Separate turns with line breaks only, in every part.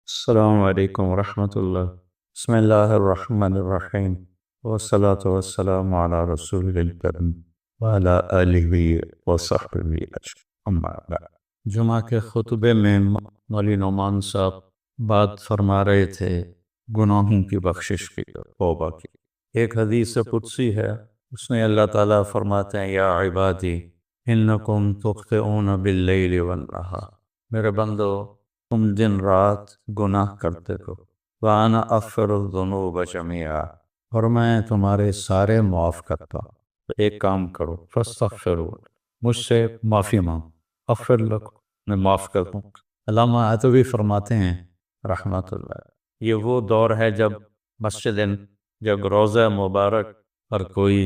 السلام علیکم ورحمۃ اللہ۔ بسم اللہ الرحمن الرحیم، والصلاة والسلام علی رسول الکریم وعلی آلہ وصحبہ اجمعین، اما بعد۔ جمعہ کے خطبے میں مولی نعمان صاحب بات فرما رہے تھے گناہوں کی بخشش کی، توبہ کی۔ ایک حدیث قدسی ہے، اس میں اللہ تعالیٰ فرماتے ہیں یا عبادی انکم تخطئون باللیل والنہار، میرے بندو تم دن رات گناہ کرتے ہو، وَأَنَا أَغْفِرُ الذُّنُوبَ جَمِيعًا، اور میں تمہارے سارے معاف کرتا ہوں۔ تو ایک کام کرو، فَاسْتَغْفِرُوا، مجھ سے معافی مانگو، اغفر لکم، میں معاف کر دوں۔ علامہ عتوی فرماتے ہیں رحمۃ اللہ، یہ وہ دور ہے جب روضہ مبارک پر کوئی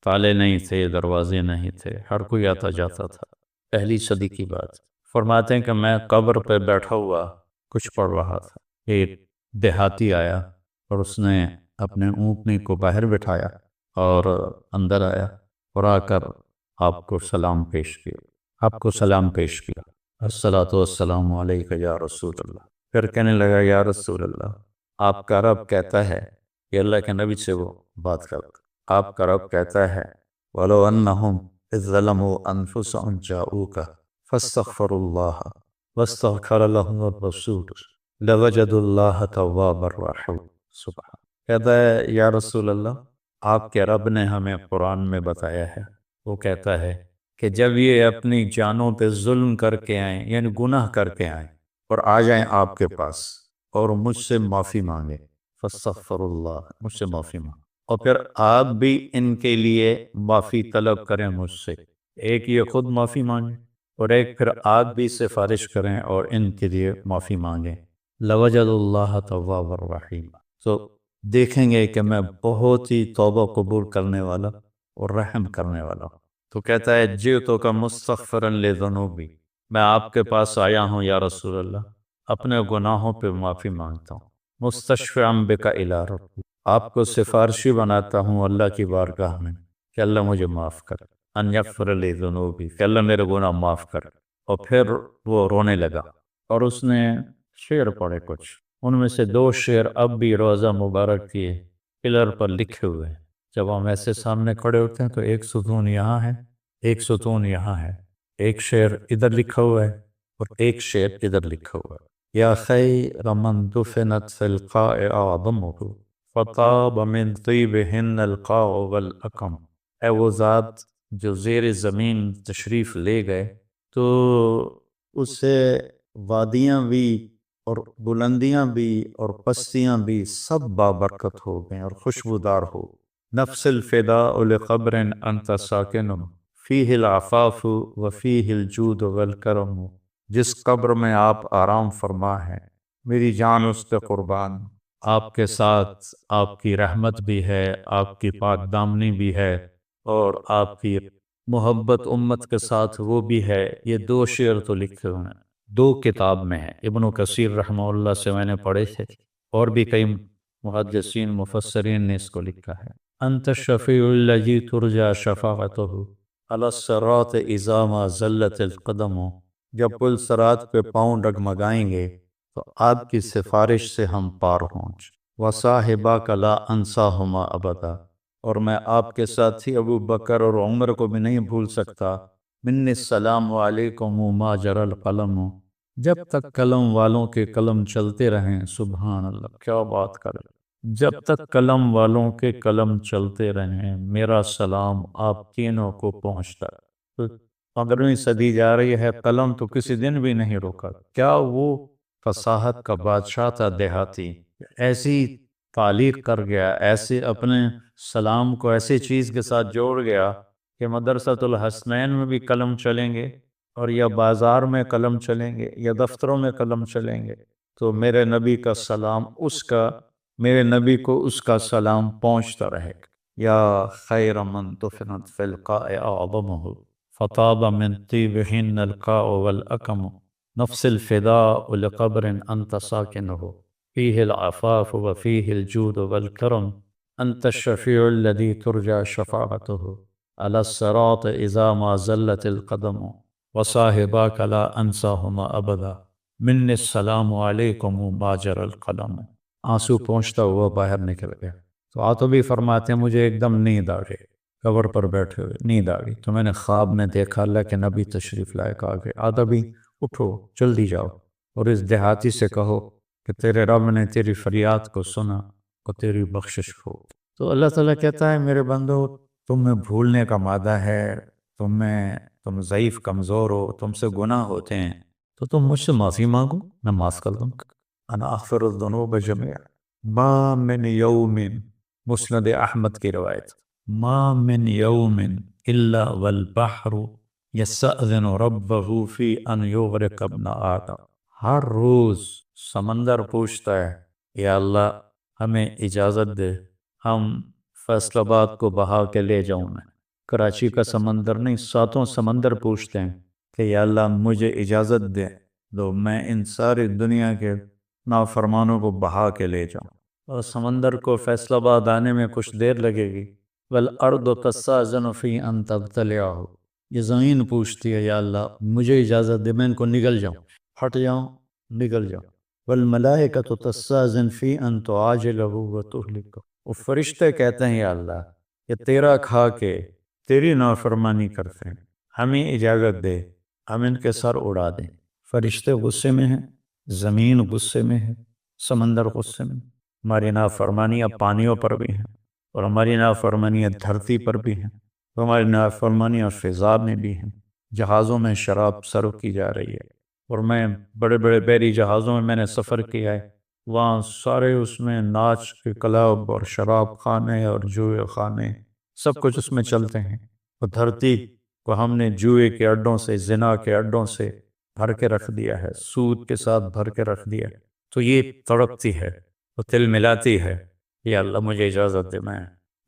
تالے نہیں تھے، دروازے نہیں تھے، ہر کوئی آتا جاتا تھا، پہلی صدی کی بات۔ فرماتے ہیں کہ میں قبر پہ بیٹھا ہوا کچھ پڑھ رہا تھا، ایک دیہاتی آیا اور اس نے اپنے اونٹنی کو باہر بٹھایا اور اندر آیا اور آ کر آپ کو سلام پیش کیا، الصلاۃ والسلام علیک یا رسول اللہ۔ پھر کہنے لگا یا رسول اللہ، آپ کا رب کہتا ہے، یہ اللہ کے نبی سے وہ بات کرتا، آپ کا رب کہتا ہے وَلَوْ أَنَّهُمْ إِذ ظَلَمُوا أَنفُسَهُمْ جَاءُوكَ فَاسْتَغْفَرُوا اللَّهَ وَاسْتَغْفَرَ لَهُمُ الرَّسُولُ لَوَجَدُوا اللَّهَ تَوَّابًا رَحِيمًا۔ سبحان، کہتا ہے یا رسول اللہ، آپ کے رب نے ہمیں قرآن میں بتایا ہے، وہ کہتا ہے کہ جب یہ اپنی جانوں پہ ظلم کر کے آئیں، یعنی گناہ کر کے آئیں اور آ جائیں آپ کے پاس اور مجھ سے معافی مانگیں، فَاسْتَغْفِرُوا اللَّهَ، مجھ سے معافی مانگیں، اور پھر آپ بھی ان کے لیے معافی طلب کریں مجھ سے، ایک یہ خود معافی مانگیں اور ایک پھر آپ بھی سفارش کریں اور ان کے لیے معافی مانگیں، لَوَجَدُوا اللَّهَ تَوَّابًا رَحِيمًا، تو دیکھیں گے کہ میں بہت ہی توبہ قبول کرنے والا اور رحم کرنے والا ہوں۔ تو کہتا ہے جئتک مستغفرا لذنوبی، میں آپ کے پاس آیا ہوں یا رسول اللہ، اپنے گناہوں پہ معافی مانگتا ہوں، مستشفعا بک الی ربی، آپ کو سفارشی بناتا ہوں اللہ کی بارگاہ میں کہ اللہ مجھے معاف کر، ان یغفر لی ذنوبی، کہ اللہ میرے گناہ معاف کر۔ اور پھر وہ رونے لگا اور اس نے شعر پڑھے کچھ، ان میں سے دو شعر اب بھی روضہ مبارک کی پلر پر لکھے ہوئے ہیں۔ جب ہم ایسے سامنے کھڑے ہوتے ہیں تو ایک ستون یہاں ہے، ایک ستون یہاں ہے، ایک شعر ادھر لکھا ہوا ہے اور ایک شعر ادھر لکھا ہوا ہے، یا خیر من دفنت فی القاع اعظمہ فطاب من طیبہن القاع والاکم، اے وہ ذات جو زیر زمین تشریف لے گئے تو اس سے وادیاں بھی اور بلندیاں بھی اور پستیاں بھی سب بابرکت ہو گئیں اور خوشبودار ہو۔ نفس الفداء لقبر انت ساکن فیہ العفاف وفیہ الجود والکرم، جس قبر میں آپ آرام فرما ہیں میری جان اس پہ قربان، آپ کے ساتھ آپ کی رحمت بھی ہے، آپ کی پاک دامنی بھی ہے اور آپ کی محبت امت کے ساتھ وہ بھی ہے۔ یہ دو شعر تو لکھے ہوئے ہیں، دو کتاب میں ہیں، ابن کثیر رحمہ اللہ سے میں نے پڑھے تھے، اور بھی کئی محدثین مفسرین نے اس کو لکھا ہے۔ انت الشفیع الذی ترجى شفاعتہ علی الصراط اذا ما زلت القدم، جب پل صراط پہ پاؤں ڈگمگائیں گے تو آپ کی سفارش سے ہم پار ہوں۔ وصاحباک لا انساہما ابدا، اور میں آپ کے ساتھی ابو بکر اور عمر کو بھی نہیں بھول سکتا۔ من السلام علیکم ما جرى القلم، جب تک قلم والوں کے قلم چلتے رہیں، سبحان اللہ، کیا بات کریں، جب تک قلم والوں کے قلم چلتے رہیں میرا سلام آپ تینوں کو پہنچتا ہے۔ 15ویں صدی جا رہی ہے، قلم تو کسی دن بھی نہیں روکا۔ کیا وہ فصاحت کا بادشاہ تھا دیہاتی، ایسی تعلیق کر گیا، ایسے اپنے سلام کو ایسی چیز کے ساتھ جوڑ گیا کہ مدرسۃ الحسنین میں بھی قلم چلیں گے اور یا بازار میں قلم چلیں گے یا دفتروں میں قلم چلیں گے تو میرے نبی کا سلام میرے نبی کو اس کا سلام پہنچتا رہے گا۔ یا خیر من دفنت فی القاع اعظمہ فطاب من طیبہن القاع والاکم، نفس الفداء لقبر انت ساکنہ فیہ العفاف وفیہ الجود والکرم، انت الشفیع الذی ترجى شفاعتہ علی الصراط اذا ما زلت القدم، وصاحباک لا انساہما ابدا، من السلام علیکم باجر القلم، آنسو پہنچتا ہوا باہر نکل گیا۔ تو عاطبی فرماتے ہیں مجھے ایک دم نیند آ گئی، قبر پر بیٹھے ہوئے نیند آ گئی، تو میں نے خواب میں دیکھا اللہ کے نبی تشریف لائے، کہا کہ عاطبی اٹھو جلدی جاؤ اور اس دیہاتی سے کہو کہ تیرے رب نے تیری فریاد کو سنا اور تیری بخشش ہو۔ تو اللہ تعالیٰ کہتا ہے میرے بندو تم میں بھولنے کا مادہ ہے، تم ضعیف کمزور ہو، تم سے گناہ ہوتے ہیں، تو تم مجھ سے معافی مانگو میں معاف کر دوں گا۔ انا اغفر الذنوب جميعا ما من یوم، مسند احمد کی روایت، ما من یوم الا والبحر یستأذن ربه فی ان یغرق ابن آدم، ہر روز سمندر پوچھتا ہے یا اللہ ہمیں اجازت دے ہم فیصل آباد کو بہا کے لے جاؤں میں۔ کراچی کا سمندر نہیں، ساتوں سمندر پوچھتے ہیں کہ یا اللہ مجھے اجازت دے دو میں ان ساری دنیا کے نافرمانوں کو بہا کے لے جاؤں، اور سمندر کو فیصل آباد آنے میں کچھ دیر لگے گی۔ والارض تستأذن فی ان تبتلعہ، یہ زمین پوچھتی ہے یا اللہ مجھے اجازت دے میں ان کو نگل جاؤں، ہٹ جاؤں، نگل جاؤں۔ والملائکۃ تستأذن فی ان تعاجلہ وتہلکہ، وہ فرشتے کہتے ہیں یا اللہ کہ تیرا کھا کے تیری نافرمانی کرتے ہیں، ہمیں اجازت دے ہم ان کے سر اڑا دیں۔ فرشتے غصے میں ہیں، زمین غصے میں ہے، سمندر غصے میں، ہماری نافرمانیاں پانیوں پر بھی ہیں اور ہماری نافرمانیاں دھرتی پر بھی ہیں، ہماری نافرمانیاں فضا میں بھی ہیں۔ جہازوں میں شراب سرو کی جا رہی ہے، اور میں بڑے بڑے بحری جہازوں میں نے سفر کیا ہے، وہاں سارے اس میں ناچ کے کلب اور شراب خانے اور جوئے خانے سب کچھ اس میں چلتے ہیں، اور دھرتی کو ہم نے جوئے کے اڈوں سے، زنا کے اڈوں سے بھر کے رکھ دیا ہے، سود کے ساتھ بھر کے رکھ دیا ہے۔ تو یہ تڑپتی ہے وہ تل ملاتی ہے، یا اللہ مجھے اجازت دے میں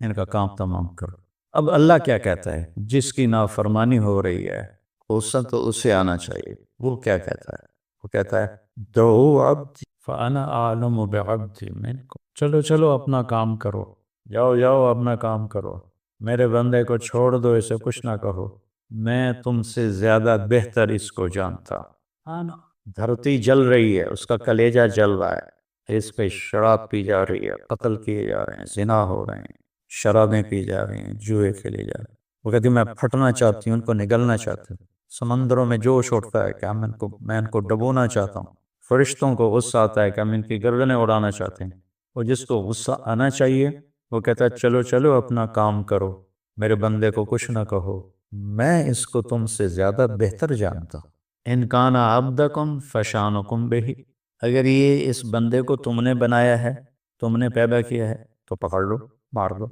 ان کا کام تمام کروں۔ اب اللہ کیا کہتا ہے؟ جس کی نافرمانی ہو رہی ہے غصہ تو اسے آنا چاہیے، وہ کیا کہتا ہے؟ وہ کہتا ہے دعو عبدی فانا اعلم بعبدی منکم، چلو چلو اپنا کام کرو، جاؤ جاؤ اپنا کام کرو، میرے بندے کو چھوڑ دو، اسے کچھ نہ کہو، میں تم سے زیادہ بہتر اس کو جانتا ہوں۔ دھرتی جل رہی ہے، اس کا کلیجہ جل رہا ہے، اس پہ شراب پی جا رہی ہے، قتل کیے جا رہے ہیں، زنا ہو رہے ہیں، شرابیں پی جا رہی ہیں، جوئے کھیلے جا رہے ہیں۔ وہ کہتی میں پھٹنا چاہتی ہوں، ان کو نگلنا چاہتی ہوں، سمندروں میں جوش اٹھتا ہے کہ میں ان کو ڈبونا چاہتا ہوں، فرشتوں کو غصہ آتا ہے کہ ہم ان کی گردنیں اڑانا چاہتے ہیں، اور جس کو غصہ آنا چاہیے وہ کہتا ہے چلو چلو اپنا کام کرو، میرے بندے کو کچھ نہ کہو، میں اس کو تم سے زیادہ بہتر جانتا ہوں۔ ان کان عبدکم فشانکم بہ، اگر یہ اس بندے کو تم نے بنایا ہے، تم نے پیدا کیا ہے تو پکڑ لو، مار دو۔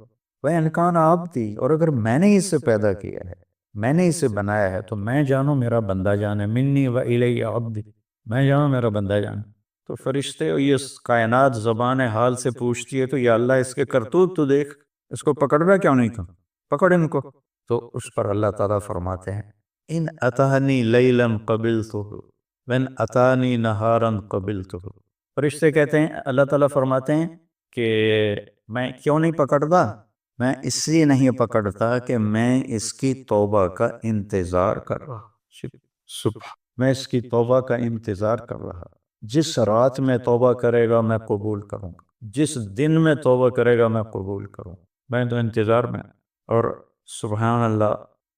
وَإِنْ كَانَ عَبْدِي، اور اگر میں نے اسے پیدا کیا ہے، میں نے اسے بنایا ہے، تو میں جانوں میرا بندہ جانے، منی وإلی عبدی، میں جانوں میرا بندہ جانے۔ تو فرشتے یہ کائنات زبان حال سے پوچھتی ہے تو یا اللہ اس کے کرتوت تو دیکھ، اس کو پکڑ رہا کیوں نہیں تھا، پکڑ ان کو۔ تو اس پر اللہ تعالیٰ فرماتے ہیں ان اتانی لیلا قبلتہ وان اتانی نہارا قبلتہ، فرشتے کہتے ہیں اللہ تعالیٰ فرماتے ہیں کہ میں کیوں نہیں پکڑتا، میں اس لیے نہیں پکڑتا کہ میں اس کی توبہ کا انتظار کر رہا، صبح میں اس کی توبہ کا انتظار کر رہا، جس رات میں توبہ کرے گا میں قبول کروں گا، جس دن میں توبہ کرے گا میں قبول کروں، میں تو انتظار میں۔ اور سبحان اللہ،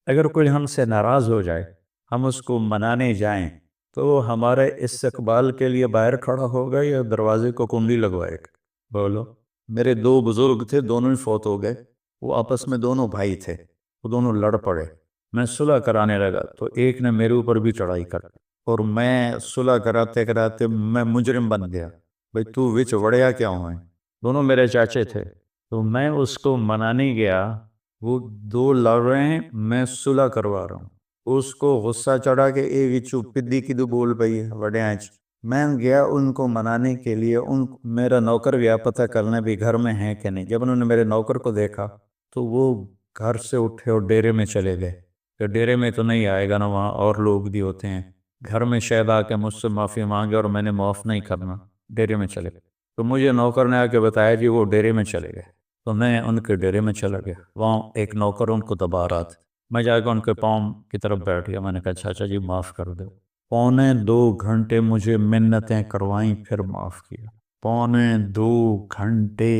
اگر کوئی ہم سے ناراض ہو جائے، ہم اس کو منانے جائیں تو وہ ہمارے استقبال کے لیے باہر کھڑا ہوگا یا دروازے کو کنڈی لگوائے گا؟ بولو۔ میرے دو بزرگ تھے، دونوں ہی فوت ہو گئے، وہ آپس میں دونوں بھائی تھے، وہ دونوں لڑ پڑے، میں صلح کرانے لگا تو ایک نے میرے اوپر بھی چڑھائی کر، اور میں صلح کراتے کراتے میں مجرم بن گیا، بھئی تو وچ وڑیا کیا ہوئے، دونوں میرے چاچے تھے، تو میں اس کو منانے گیا، وہ دو لڑ رہے ہیں، میں صلح کروا رہا ہوں، اس کو غصہ چڑھا کہ اے وچو پدی کی دو بول پئی ہے وڑیا چ، میں گیا ان کو منانے کے لیے، میرا نوکر گیا پتہ کرنے بھی گھر میں ہیں کہ نہیں، جب انہوں نے میرے نوکر کو دیکھا تو وہ گھر سے اٹھے اور ڈیرے میں چلے گئے کہ ڈیرے میں تو نہیں آئے گا نا، وہاں اور لوگ بھی ہوتے ہیں، گھر میں شاید آ کے مجھ سے معافی مانگے اور میں نے معاف نہیں کرنا، ڈیرے میں چلے گئے۔ تو مجھے نوکر نے آ کے بتایا جی وہ ڈیرے میں چلے گئے، تو میں ان کے ڈیرے میں چلا گیا، وہاں ایک نوکر ان کو دبا رہا تھا، میں جا کے ان کے پاؤں کی طرف بیٹھ گیا، میں نے کہا چاچا جی معاف کر دو، پونے 2 گھنٹے مجھے منتیں کروائیں پھر معاف کیا. پونے 2 گھنٹے.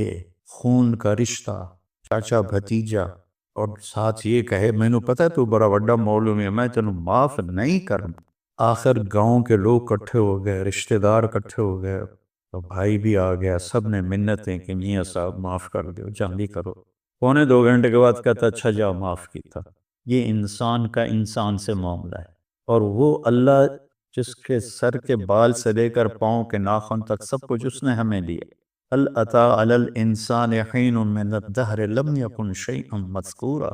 خون کا رشتہ، چاچا بھتیجا، اور ساتھ یہ کہے میں نے پتہ ہے تو بڑا بڑا مولوی ہے، میں تینوں معاف نہیں کروں. آخر گاؤں کے لوگ کٹھے ہو گئے، رشتہ دار کٹھے ہو گئے، تو بھائی بھی آ گیا، سب نے منتیں کہ میاں صاحب معاف کر دو، جلدی کرو. پونے 2 گھنٹے کے بعد کہتا اچھا جاؤ معاف کیتا. یہ انسان کا انسان سے معاملہ ہے. اور وہ اللہ جس کے سر کے بال سے لے کر پاؤں کے ناخن تک سب کچھ اس نے ہمیں دیا. هل أتى على الإنسان حين من الدهر لم يكن شيئا مذكورا.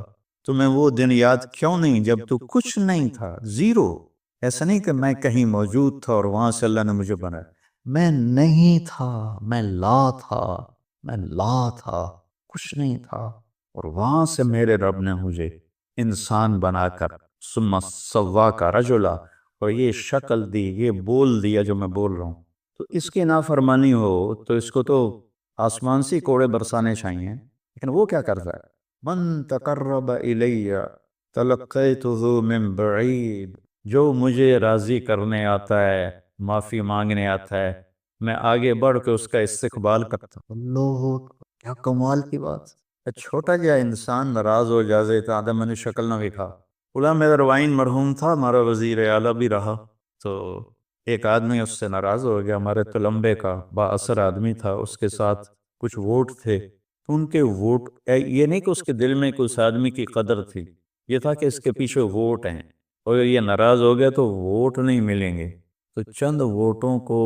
تمہیں وہ دن یاد کیوں نہیں جب تو کچھ نہیں تھا، زیرو. ایسا نہیں کہ میں کہیں موجود تھا اور وہاں سے اللہ نے مجھے بنایا. میں نہیں تھا، میں لا تھا، میں لا تھا، کچھ نہیں تھا، اور وہاں سے میرے رب نے مجھے انسان بنا کر ثم سواک رجلا، اور یہ شکل دی، یہ بول دیا جو میں بول رہا ہوں. تو اس کی نافرمانی ہو تو اس کو تو آسمان سے کوڑے برسانے چاہیے، لیکن وہ کیا کرتا ہے؟ من تقرب الی تلقیتہ من بعید. جو مجھے راضی کرنے آتا ہے، معافی مانگنے آتا ہے، میں آگے بڑھ کے اس کا استقبال کرتا ہوں. اللہ کیا کمال کی بات. چھوٹا جا انسان ناراض ہو جائے تو آدم میں نے شکل نہ دکھا. غلام حیدر وائن مرحوم تھا، ہمارا وزیر اعلیٰ بھی رہا. تو ایک آدمی اس سے ناراض ہو گیا، ہمارے تلمبے کا با اثر آدمی تھا، اس کے ساتھ کچھ ووٹ تھے. تو ان کے ووٹ، یہ نہیں کہ اس کے دل میں اس آدمی کی قدر تھی، یہ تھا کہ اس کے پیچھے ووٹ ہیں، اور یہ ناراض ہو گیا تو ووٹ نہیں ملیں گے. تو چند ووٹوں کو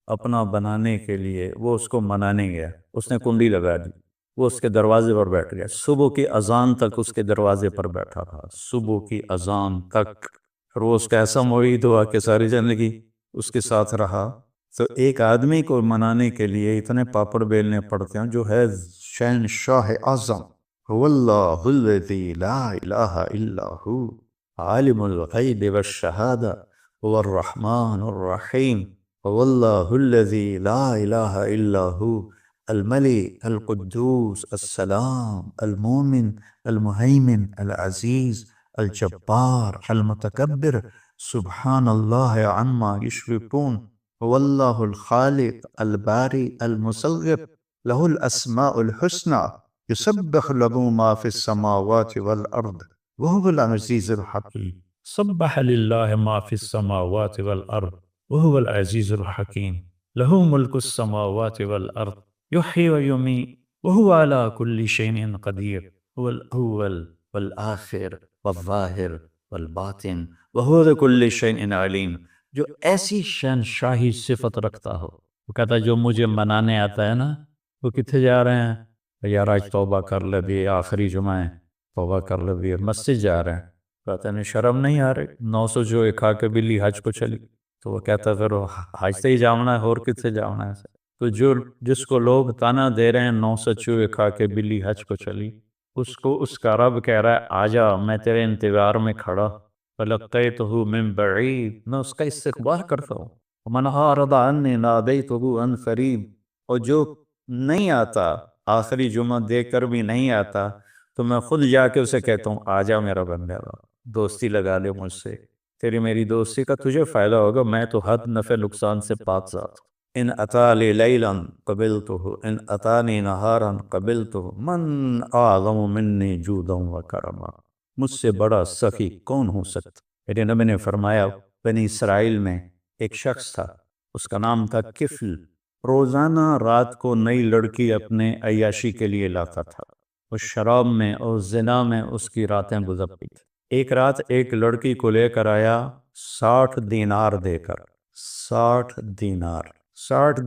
اپنا بنانے کے لیے وہ اس کو منانے گیا. اس نے کنڈی لگا دی، وہ اس کے دروازے پر بیٹھ گیا. صبح کی اذان تک اس کے دروازے پر بیٹھا تھا، صبح کی اذان تک. پھر وہ اس کا ایسا مرید ہوا کہ ساری زندگی اس کے ساتھ رہا. تو ایک آدمی کو منانے کے لیے اتنے پاپڑ بیلنے پڑتے ہیں. جو ہے شہنشاہ اعظم، هو اللہ الذی لا الہ الا ہو عالم الغیب والشہادہ هو الرحمن الرحیم هو اللہ الذی لا الہ الا ہو الملک القدوس السلام المومن المہیمن العزیز الجبار المتکبر سبحان اللہ عما یشرکون هو اللہ الخالق الباری المصور له الاسماء الحسنى يسبح له ما في السماوات والارض وهو العزیز الحکیم. سبح للہ ما في السماوات والارض وهو العزیز الحکیم. له ملک السماوات والارض يحيي ويميت وهو على كل شيء قدير. هو الاول والآخر والظاہر والباطن وهو بكل شيء علیم. جو ایسی شہنشاہی صفت رکھتا ہو، وہ کہتا ہے جو مجھے منانے آتا ہے نا، وہ کتنے جا رہے ہیں؟ یار آج توبہ کر لے بھی، آخری جمعہ ہے، توبہ کر لے بھی، مسجد جا رہے ہیں. کہتا ہے شرم نہیں آ رہی؟ 900 جو کھا کے بلی حج کو چلی. تو وہ کہتا ہے پھر حج سے ہی جانا ہے، اور کتنے جانا ہے؟ تو جو جس کو لوگ تانا دے رہے ہیں 900 چوہے کھا کے بلی حج کو چلی، اس کو اس کا رب کہہ رہا ہے آجا، میں تیرے انتظار میں کھڑا. فلقیتہ من بعید، میں اس کا استقبال کرتا ہوں. ومن اعرض عنی نادیتہ عن قریب. اور جو نہیں آتا، آخری جمعہ دیکھ کر بھی نہیں آتا، تو میں خود جا کے اسے کہتا ہوں آجا میرا بندہ، دوستی لگا لے مجھ سے. تیری میری دوستی کا تجھے فائدہ ہوگا، میں تو حد نفع نقصان سے پاک ذات. ان اتالی لیلا قبلتہ ان اتانی نہارا قبلتہ من اعظم منی جودا و کرما. مجھ سے بڑا سخی کون ہو سکتا؟ میرے نبی نے فرمایا بنی اسرائیل میں ایک شخص تھا، اس کا نام تھا کفل. روزانہ رات کو نئی لڑکی اپنے عیاشی کے لیے لاتا تھا. اس شراب میں اور زنا میں اس کی راتیں گزرتی تھیں. ایک رات ایک لڑکی کو لے کر آیا 60 دینار دے کر. 60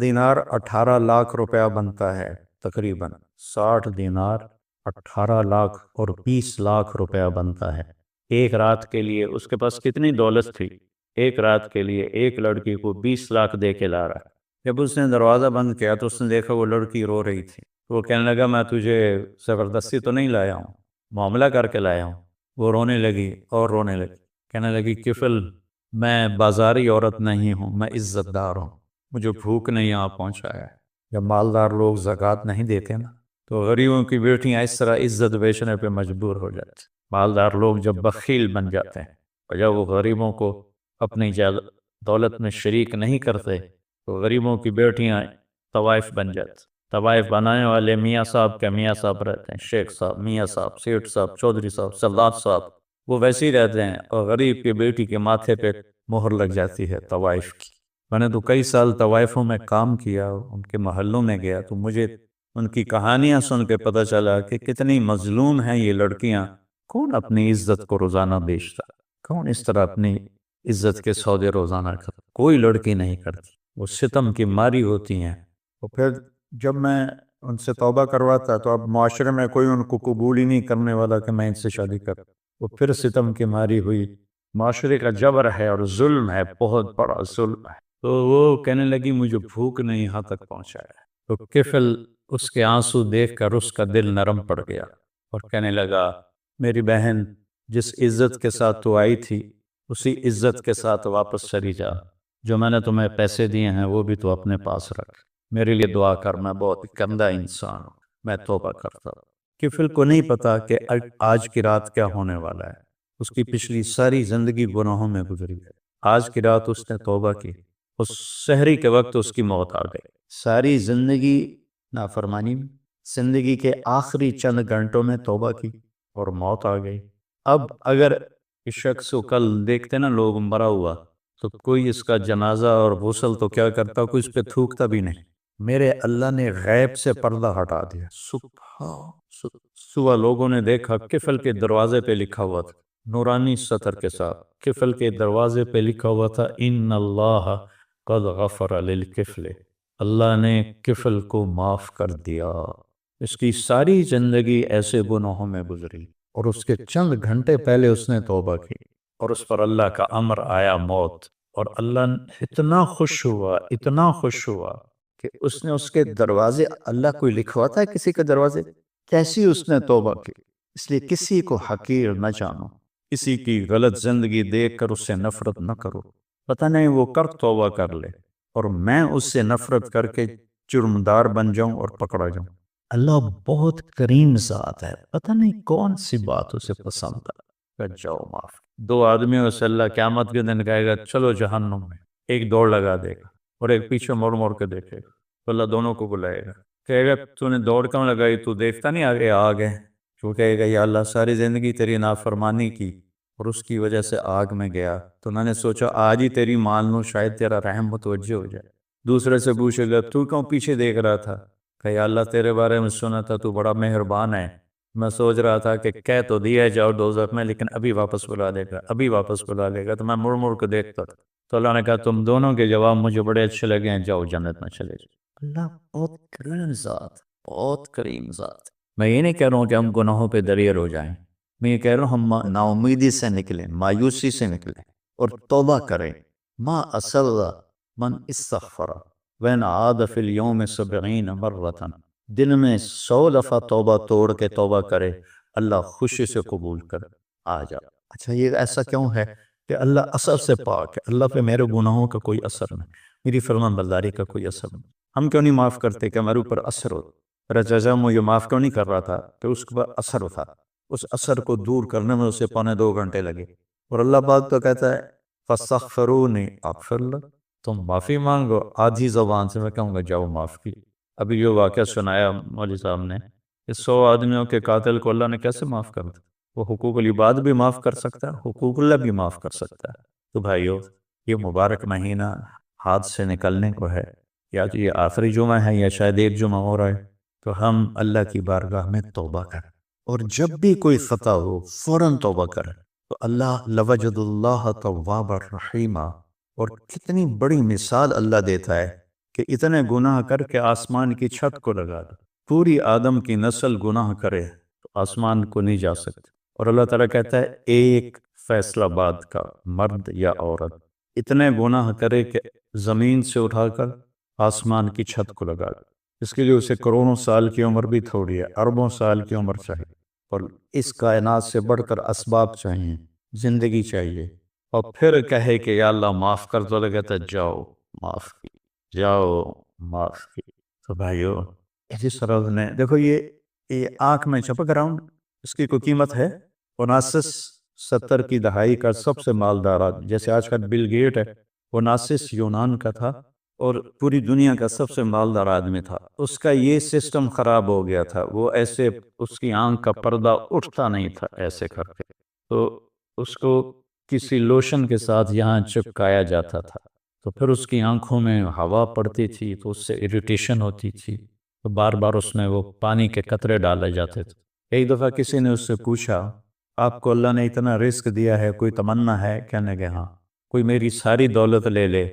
دینار 18 لاکھ روپیہ بنتا ہے تقریباً. 60 دینار 18 لاکھ اور 20 لاکھ روپیہ بنتا ہے. ایک رات کے لیے اس کے پاس کتنی دولت تھی؟ ایک رات کے لیے ایک لڑکی کو 20 لاکھ دے کے لا رہا ہے. جب اس نے دروازہ بند کیا تو اس نے دیکھا وہ لڑکی رو رہی تھی. وہ کہنے لگا میں تجھے زبردستی تو نہیں لایا ہوں، معاملہ کر کے لایا ہوں. وہ رونے لگی اور رونے لگی، کہنے لگی کفل میں بازاری عورت نہیں ہوں، میں عزت دار ہوں، مجھے بھوک نے یہاں پہنچایا ہے. جب مالدار لوگ زکوٰۃ نہیں دیتے نا تو غریبوں کی بیٹیاں اس طرح عزت بیچنے پہ مجبور ہو جاتی. مالدار لوگ جب بخیل بن جاتے ہیں اور جب وہ غریبوں کو اپنی دولت میں شریک نہیں کرتے تو غریبوں کی بیٹیاں طوائف بن جاتی. طوائف بنانے والے میاں صاحب کے میاں صاحب رہتے ہیں، شیخ صاحب، میاں صاحب، سیٹھ صاحب، چودھری صاحب، سردار صاحب، وہ ویسے ہی رہتے ہیں، اور غریب کی بیٹی کے ماتھے پہ مہر لگ جاتی ہے طوائف کی. میں نے تو کئی سال طوائفوں میں کام کیا، ان کے محلوں میں گیا تو مجھے ان کی کہانیاں سن کے پتہ چلا کہ کتنی مظلوم ہیں یہ لڑکیاں. کون اپنی عزت کو روزانہ بیچتا، کون اس طرح اپنی عزت کے سودے روزانہ کرتا؟ کوئی لڑکی نہیں کرتی، وہ ستم کی ماری ہوتی ہیں. اور پھر جب میں ان سے توبہ کرواتا تو اب معاشرے میں کوئی ان کو قبول ہی نہیں کرنے والا کہ میں ان سے شادی کروں. وہ پھر ستم کی ماری ہوئی. معاشرے کا جبر ہے اور ظلم ہے، بہت بڑا ظلم ہے. تو وہ کہنے لگی مجھے بھوک نے یہاں تک پہنچایا. تو کفل اس کے آنسو دیکھ کر اس کا دل نرم پڑ گیا اور کہنے لگا میری بہن، جس عزت کے ساتھ تو آئی تھی اسی عزت کے ساتھ واپس چلی جا. جو میں نے تمہیں پیسے دیے ہیں وہ بھی تو اپنے پاس رکھ. میرے لیے دعا کر، میں بہت گندا انسان ہوں، میں توبہ کرتا ہوں. کفل کو نہیں پتا کہ آج کی رات کیا ہونے والا ہے. اس کی پچھلی ساری زندگی گناہوں میں گزری ہے. آج کی رات اس نے توبہ کی، اس سحری کے وقت اس کی موت آ گئی. ساری زندگی نافرمانی میں، زندگی کے آخری چند گھنٹوں میں توبہ کی اور موت آ گئی. اب اگر اس شخص کو کل دیکھتے نا لوگ مرا ہوا تو کوئی اس کا جنازہ اور غسل تو کیا کرتا، کوئی اس پہ تھوکتا بھی نہیں. میرے اللہ نے غیب سے پردہ ہٹا دیا. صبح لوگوں نے دیکھا کفل کے دروازے پہ لکھا ہوا تھا نورانی سطر کے ساتھ، کفل کے دروازے پہ لکھا ہوا تھا ان اللہ قد غفر للکفل، اللہ نے کفل کو معاف کر دیا. اس کی ساری زندگی ایسے گناہوں میں گزری اور اس کے چند گھنٹے پہلے اس نے توبہ کی اور اس پر اللہ کا امر آیا موت. اور اللہ اتنا خوش ہوا، اتنا خوش ہوا کہ اس نے اس کے دروازے، اللہ کوئی لکھواتا ہے کسی کے دروازے؟ کیسی اس نے توبہ کی. اس لیے کسی کو حقیر نہ جانو، کسی کی غلط زندگی دیکھ کر اس سے نفرت نہ کرو. پتہ نہیں وہ کب توبہ کر لے اور میں اس سے نفرت کر کے جرمدار بن جاؤں اور پکڑا جاؤں. اللہ بہت کریم ذات ہے، پتہ نہیں کون سی بات اسے پسند ہے. کہ جاؤ معاف. دو آدمیوں سے اللہ قیامت کے دن کہے گا چلو جہنم میں. ایک دوڑ لگا دے گا اور ایک پیچھے مڑ مڑ کے دیکھے گا. تو اللہ دونوں کو بلائے گا، کہے گا تو نے دوڑ کیوں لگائی، تو دیکھتا نہیں آگے آگ ہے. تو کہے گا یا اللہ ساری زندگی تیری نافرمانی کی اور اس کی وجہ سے آگ میں گیا، تو میں نے سوچا آج ہی تیری مان لوں، شاید تیرا رحم متوجہ ہو جائے. دوسرے سے پوچھے گا تو کیوں پیچھے دیکھ رہا تھا، کہ یا اللہ تیرے بارے میں سنا تھا تو بڑا مہربان ہے، میں سوچ رہا تھا کہ کہہ تو دیا جاؤ دوزخ میں لیکن ابھی واپس بلا دے گا، ابھی واپس بلا لے گا، تو میں مڑ مڑ کے دیکھتا تھا. تو اللہ نے کہا تم دونوں کے جواب مجھے بڑے اچھے لگے ہیں، جاؤ جنت میں چلے جاؤ. اللہ بہت کریم ذات، بہت کریم ذات. میں یہ نہیں کہہ رہا ہوں کہ ہم گناہوں پہ دلیر ہو جائیں، میں یہ کہہ رہا ہوں ہم نا امیدی سے نکلیں، مایوسی سے نکلیں اور توبہ کریں. ما اصر من استغفر وین عاد فی اليوم 70 مرۃ، دن میں 100 دفعہ توبہ توڑ کے توبہ کرے، اللہ خوشی سے قبول کرے. آ جا. اچھا یہ ایسا کیوں ہے کہ اللہ اثر سے پاک ہے، اللہ پہ میرے گناہوں کا کوئی اثر نہیں، میری فرمان برداری کا کوئی اثر نہیں. ہم کیوں نہیں معاف کرتے کہ ہمارے اوپر اثر ہو؟ رجزہ یہ معاف کیوں نہیں کر رہا تھا کہ اس کے بعد اثر ہوتا، اس اثر کو دور کرنے میں اسے 2.25 گھنٹے لگے. اور اللہ پاک تو کہتا ہے فاستغفرونی اغفر لکم، تم معافی مانگو. آدھی زبان سے میں کہوں گا جاؤ معاف کی. ابھی جو واقعہ سنایا مولوی صاحب نے، کہ 100 آدمیوں کے قاتل کو اللہ نے کیسے معاف کر دیا؟ وہ حقوق العباد بھی معاف کر سکتا ہے، حقوق اللہ بھی معاف کر سکتا ہے. تو بھائیو یہ مبارک مہینہ ہاتھ سے نکلنے کو ہے، یا تو یہ آخری جمعہ ہے یا شاید ایک جمعہ ہو رہا ہے، تو ہم اللہ کی بارگاہ میں توبہ کریں اور جب بھی کوئی خطا ہو فوراً توبہ کریں. تو اللہ لوجد اللہ تواب الرحیم، اور کتنی بڑی مثال اللہ دیتا ہے کہ اتنے گناہ کر کے آسمان کی چھت کو لگا دو. پوری آدم کی نسل گناہ کرے تو آسمان کو نہیں جا سکتے، اور اللہ تعالیٰ کہتا ہے ایک فیصلہ باد کا مرد یا عورت اتنے گناہ کرے کہ زمین سے اٹھا کر آسمان کی چھت کو لگا دو. اس کے لیے اسے کروڑوں سال کی عمر بھی تھوڑی ہے، اربوں سال کی عمر چاہیے، اور اس کائنات سے بڑھ کر اسباب چاہیے، زندگی چاہیے، اور پھر کہے کہ یا اللہ معاف کر دو. لگتا ہے جاؤ معاف کی، جاؤ معاف کی. تو بھائیو جس طرح نے دیکھو یہ آنکھ میں چپک راؤنڈ، اس کی کوئی قیمت ہے؟ اوناسس 70 کی دہائی کا سب سے مالدار آدمی، جیسے آج کا بل گیٹ ہے، وہ ناسس یونان کا تھا اور پوری دنیا کا سب سے مالدار آدمی تھا۔ اس کا یہ سسٹم خراب ہو گیا تھا، وہ ایسے اس کی آنکھ کا پردہ اٹھتا نہیں تھا ایسے کر کے، تو اس کو کسی لوشن کے ساتھ یہاں چپکایا جاتا تھا، تو پھر اس کی آنکھوں میں ہوا پڑتی تھی تو اس سے اریٹیشن ہوتی تھی، تو بار بار اس میں وہ پانی کے قطرے ڈالے جاتے تھے۔ ایک دفعہ کسی نے اس سے پوچھا، آپ کو اللہ نے اتنا رزق دیا ہے، کوئی تمنا ہے؟ کہنے کہ ہاں، کوئی میری ساری دولت لے لے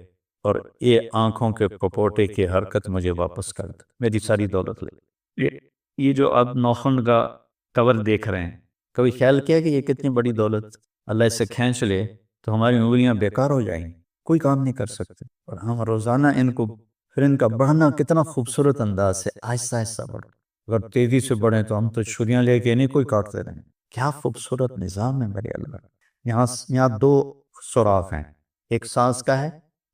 اور یہ آنکھوں کے پپوٹے کی حرکت مجھے واپس کر دے، میری ساری دولت لے۔ یہ جو آپ ناخن کا کور دیکھ رہے ہیں، کبھی خیال کیا کہ یہ کتنی بڑی دولت اللہ اسے کھینچ لے تو ہماری انگلیاں بیکار ہو جائیں، کوئی کام نہیں کر سکتے، اور ہم روزانہ ان کو، پھر ان کا بڑھنا کتنا خوبصورت انداز سے آہستہ آہستہ بڑھ، اگر تیزی سے بڑھیں تو ہم تو چھریاں لے کے نہیں کوئی کاٹتے رہیں۔ کیا خوبصورت نظام ہے میرے اللہ۔ یہاں دو سوراخ ہیں، ایک سانس کا ہے،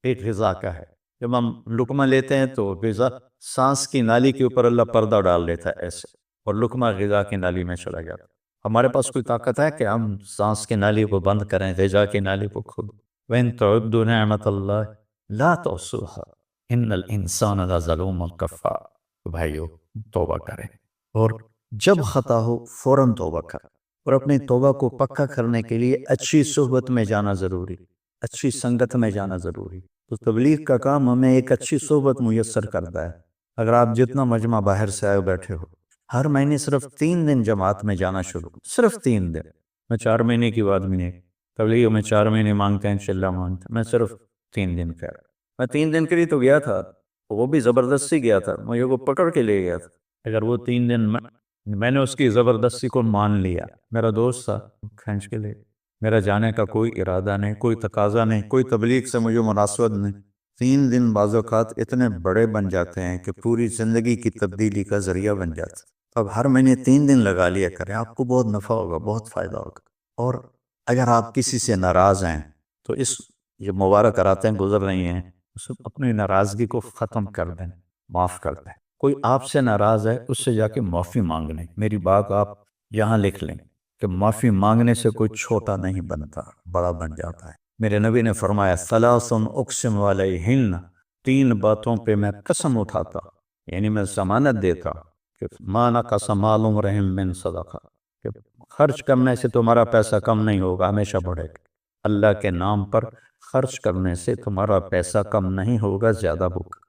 ایک غذا کا ہے۔ جب ہم لقمہ لیتے ہیں تو غذا سانس کی نالی کے اوپر اللہ پردہ ڈال دیتا ہے ایسے، اور لقمہ غذا کی نالی میں چلا جاتا ہے۔ ہمارے پاس کوئی طاقت ہے کہ ہم سانس کی نالی کو بند کریں، غذا کی نالی کو کھول؟ وَإِن تَعُدُّوا نِعْمَةَ اللَّهِ لَا تُحْصُوهَا إِنَّ الْإِنسَانَ لَظَلُومٌ كَفَّارٌ۔ بھائیو، توبہ کریں، اور جب خطا ہو فوراً توبہ کریں، اور اپنی توبہ کو پکا کرنے کے لیے اچھی صحبت میں جانا ضروری، اچھی سنگت میں جانا ضروری۔ تو تبلیغ کا کام ہمیں ایک اچھی صحبت میسر کرتا ہے۔ اگر آپ جتنا مجمع باہر سے آئے بیٹھے ہو، ہر مہینے صرف 3 دن جماعت میں جانا شروع، صرف 3 دن۔ میں 4 مہینے کی بات بھی نہیں، تبلیغ میں 4 مہینے مانگتے ہیں، چلہ مانگتے ہیں، میں صرف 3 دن کہہ رہا۔ میں 3 دن کے لیے تو گیا تھا، وہ بھی زبردستی گیا تھا، مجھے وہ پکڑ کے لے گیا تھا۔ اگر وہ 3 دن میں نے اس کی زبردستی کو مان لیا، میرا دوست تھا، کھینچ کے لے، میرا جانے کا کوئی ارادہ نہیں، کوئی تقاضا نہیں، کوئی تبلیغ سے مجھے مناسبت نہیں۔ 3 دن بعض اوقات اتنے بڑے بن جاتے ہیں کہ پوری زندگی کی تبدیلی کا ذریعہ بن جاتا ہے۔ اب ہر مہینے 3 دن لگا لیا کریں، آپ کو بہت نفع ہوگا، بہت فائدہ ہوگا۔ اور اگر آپ کسی سے ناراض ہیں تو یہ مبارک راتیں گزر رہی ہیں، اپنی ناراضگی کو ختم کر دیں، معاف کر دیں۔ کوئی آپ سے ناراض ہے، اس سے جا کے معافی مانگ لیں۔ میری بات آپ یہاں لکھ لیں کہ معافی مانگنے سے کوئی چھوٹا نہیں بنتا، بڑا بن جاتا ہے۔ میرے نبی نے فرمایا، ثلاث اقسم علیہن، 3 باتوں پہ میں قسم اٹھاتا، یعنی میں ضمانت دیتا کہ ما نقص مال امرئ من صدقہ، کہ خرچ کرنے سے تمہارا پیسہ کم نہیں ہوگا، ہمیشہ بڑھے گا۔ اللہ کے نام پر خرچ کرنے سے تمہارا پیسہ کم نہیں ہوگا، زیادہ ہوگا۔